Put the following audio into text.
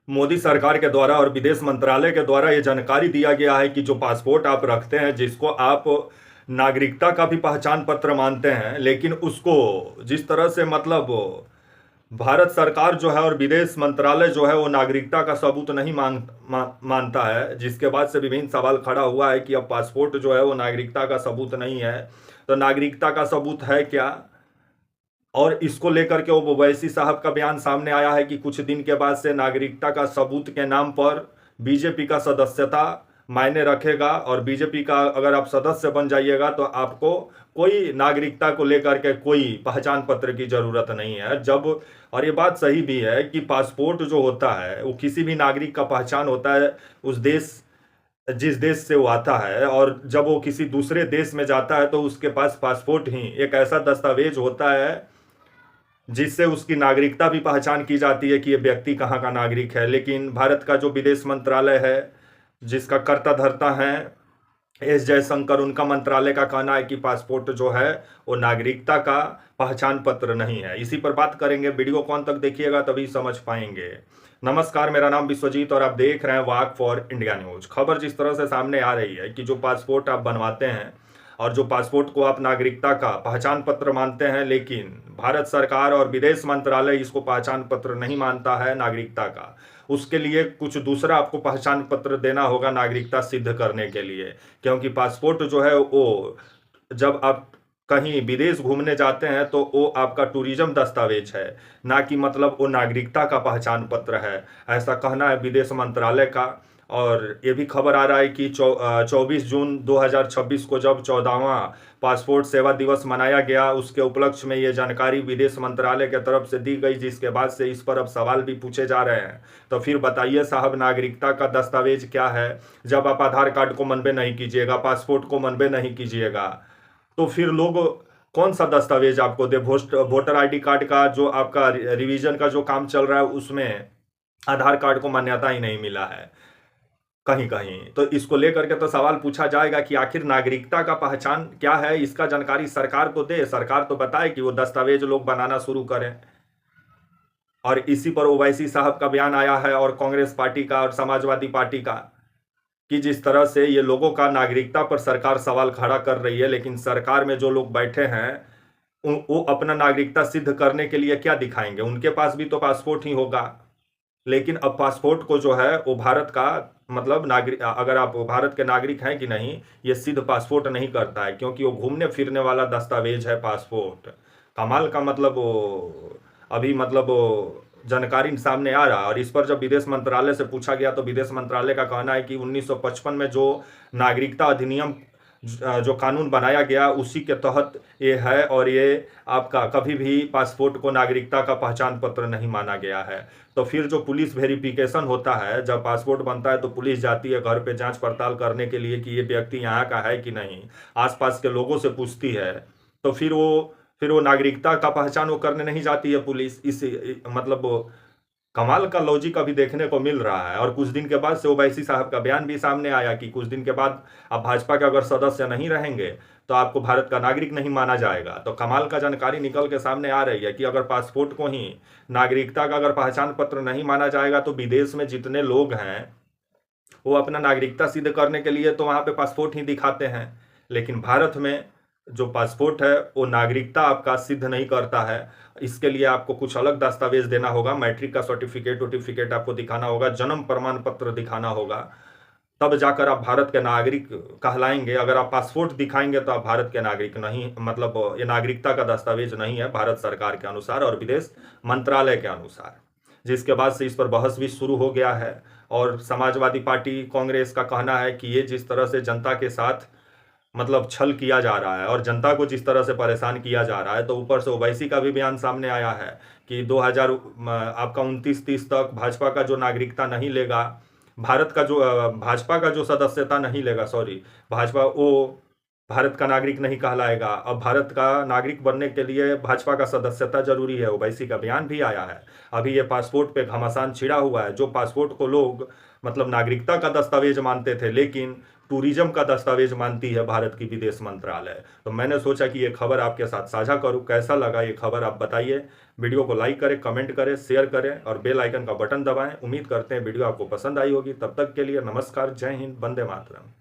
मोदी सरकार के द्वारा और विदेश मंत्रालय के द्वारा ये जानकारी दिया गया है कि जो पासपोर्ट आप रखते हैं, जिसको आप नागरिकता का भी पहचान पत्र मानते हैं, लेकिन उसको जिस तरह से मतलब भारत सरकार जो है और विदेश मंत्रालय जो है वो नागरिकता का सबूत नहीं मानता है, जिसके बाद से विभिन्न सवाल खड़ा हुआ है कि अब पासपोर्ट जो है वो नागरिकता का सबूत नहीं है, तो नागरिकता का सबूत है क्या। और इसको लेकर के वो ओवैसी साहब का बयान सामने आया है कि कुछ दिन के बाद से नागरिकता का सबूत के नाम पर बीजेपी का सदस्यता मायने रखेगा, और बीजेपी का अगर आप सदस्य बन जाइएगा तो आपको कोई नागरिकता को लेकर के कोई पहचान पत्र की जरूरत नहीं है। जब और ये बात सही भी है कि पासपोर्ट जो होता है वो किसी भी नागरिक का पहचान होता है उस देश जिस देश से वो आता है, और जब वो किसी दूसरे देश में जाता है तो उसके पास पासपोर्ट ही एक ऐसा दस्तावेज होता है जिससे उसकी नागरिकता भी पहचान की जाती है कि ये व्यक्ति कहाँ का नागरिक है। लेकिन भारत का जो विदेश मंत्रालय है, जिसका कर्ता धर्ता है एस जयशंकर, उनका मंत्रालय का कहना है कि पासपोर्ट जो है वो नागरिकता का पहचान पत्र नहीं है। इसी पर बात करेंगे, वीडियो को अंत तक देखिएगा तभी समझ पाएंगे। नमस्कार, मेरा नाम विश्वजीत और आप देख रहे हैं वाक फॉर इंडिया न्यूज। खबर जिस तरह से सामने आ रही है कि जो पासपोर्ट आप बनवाते हैं और जो पासपोर्ट को आप नागरिकता का पहचान पत्र मानते हैं, लेकिन भारत सरकार और विदेश मंत्रालय इसको पहचान पत्र नहीं मानता है नागरिकता का। उसके लिए कुछ दूसरा आपको पहचान पत्र देना होगा नागरिकता सिद्ध करने के लिए, क्योंकि पासपोर्ट जो है वो जब आप कहीं विदेश घूमने जाते हैं तो वो आपका टूरिज्म दस्तावेज है, ना कि मतलब वो नागरिकता का पहचान पत्र है, ऐसा कहना है विदेश मंत्रालय का। और ये भी खबर आ रहा है कि 24 जून 2026 को जब 14वां पासपोर्ट सेवा दिवस मनाया गया, उसके उपलक्ष्य में ये जानकारी विदेश मंत्रालय के तरफ से दी गई, जिसके बाद से इस पर अब सवाल भी पूछे जा रहे हैं। तो फिर बताइए साहब, नागरिकता का दस्तावेज क्या है जब आप आधार कार्ड को मनबे नहीं कीजिएगा, पासपोर्ट को मनबे नहीं कीजिएगा, तो फिर लोग कौन सा दस्तावेज आपको दे। वोटर आईडी कार्ड का जो आपका रिवीजन का जो काम चल रहा है उसमें आधार कार्ड को मान्यता ही नहीं मिला है कहीं कहीं। तो इसको लेकर के तो सवाल पूछा जाएगा कि आखिर नागरिकता का पहचान क्या है, इसका जानकारी सरकार को दे, सरकार तो बताए कि वो दस्तावेज लोग बनाना शुरू करें। और इसी पर ओवैसी साहब का बयान आया है और कांग्रेस पार्टी का और समाजवादी पार्टी का, कि जिस तरह से ये लोगों का नागरिकता पर सरकार सवाल खड़ा कर रही है, लेकिन सरकार में जो लोग बैठे हैं वो अपना नागरिकता सिद्ध करने के लिए क्या दिखाएंगे। उनके पास भी तो पासपोर्ट ही होगा, लेकिन अब पासपोर्ट को जो है वो भारत का मतलब नागरिक, अगर आप भारत के नागरिक हैं कि नहीं, ये सिद्ध पासपोर्ट नहीं करता है, क्योंकि वो घूमने फिरने वाला दस्तावेज है पासपोर्ट। कमाल का मतलब वो अभी मतलब वो जानकारी सामने आ रहा है। और इस पर जब विदेश मंत्रालय से पूछा गया तो विदेश मंत्रालय का कहना है कि 1955 में जो नागरिकता अधिनियम जो कानून बनाया गया उसी के तहत ये है, और ये आपका कभी भी पासपोर्ट को नागरिकता का पहचान पत्र नहीं माना गया है। तो फिर जो पुलिस वेरिफिकेशन होता है, जब पासपोर्ट बनता है तो पुलिस जाती है घर पे जांच पड़ताल करने के लिए कि ये व्यक्ति यहाँ का है कि नहीं, आसपास के लोगों से पूछती है, तो फिर वो नागरिकता का पहचान वो करने नहीं जाती है पुलिस। इस मतलब वो कमाल का लॉजिक अभी देखने को मिल रहा है। और कुछ दिन के बाद से ओवैसी साहब का बयान भी सामने आया कि कुछ दिन के बाद आप भाजपा के अगर सदस्य नहीं रहेंगे तो आपको भारत का नागरिक नहीं माना जाएगा। तो कमाल का जानकारी निकल के सामने आ रही है कि अगर पासपोर्ट को ही नागरिकता का अगर पहचान पत्र नहीं माना जाएगा तो विदेश में जितने लोग हैं वो अपना नागरिकता सिद्ध करने के लिए तो वहाँ पे पासपोर्ट ही दिखाते हैं, लेकिन भारत में जो पासपोर्ट है वो नागरिकता आपका सिद्ध नहीं करता है। इसके लिए आपको कुछ अलग दस्तावेज देना होगा, मैट्रिक का सर्टिफिकेट आपको दिखाना होगा, जन्म प्रमाण पत्र दिखाना होगा, तब जाकर आप भारत के नागरिक कहलाएंगे। अगर आप पासपोर्ट दिखाएंगे तो आप भारत के नागरिक नहीं, मतलब ये नागरिकता का दस्तावेज नहीं है भारत सरकार के अनुसार और विदेश मंत्रालय के अनुसार। जिसके बाद से इस पर बहस भी शुरू हो गया है। और समाजवादी पार्टी कांग्रेस का कहना है कि ये जिस तरह से जनता के साथ मतलब छल किया जा रहा है और जनता को जिस तरह से परेशान किया जा रहा है, तो ऊपर से ओवैसी का भी बयान सामने आया है कि 2000 आपका 29-30 तक भाजपा का जो नागरिकता नहीं लेगा, भारत का जो भाजपा का जो सदस्यता नहीं लेगा, सॉरी, भाजपा वो भारत का नागरिक नहीं कहलाएगा। अब भारत का नागरिक बनने के लिए भाजपा का सदस्यता जरूरी है, ओवैसी का बयान भी आया है। अभी ये पासपोर्ट पे घमासान छिड़ा हुआ है। जो पासपोर्ट को लोग मतलब नागरिकता का दस्तावेज मानते थे, लेकिन टूरिज्म का दस्तावेज मानती है भारत की विदेश मंत्रालय। तो मैंने सोचा कि ये खबर आपके साथ साझा करूं। कैसा लगा ये खबर आप बताइए। वीडियो को लाइक करें, कमेंट करें, शेयर करें और बेल आइकन का बटन दबाएं। उम्मीद करते हैं वीडियो आपको पसंद आई होगी। तब तक के लिए नमस्कार, जय हिंद, वंदे मातरम।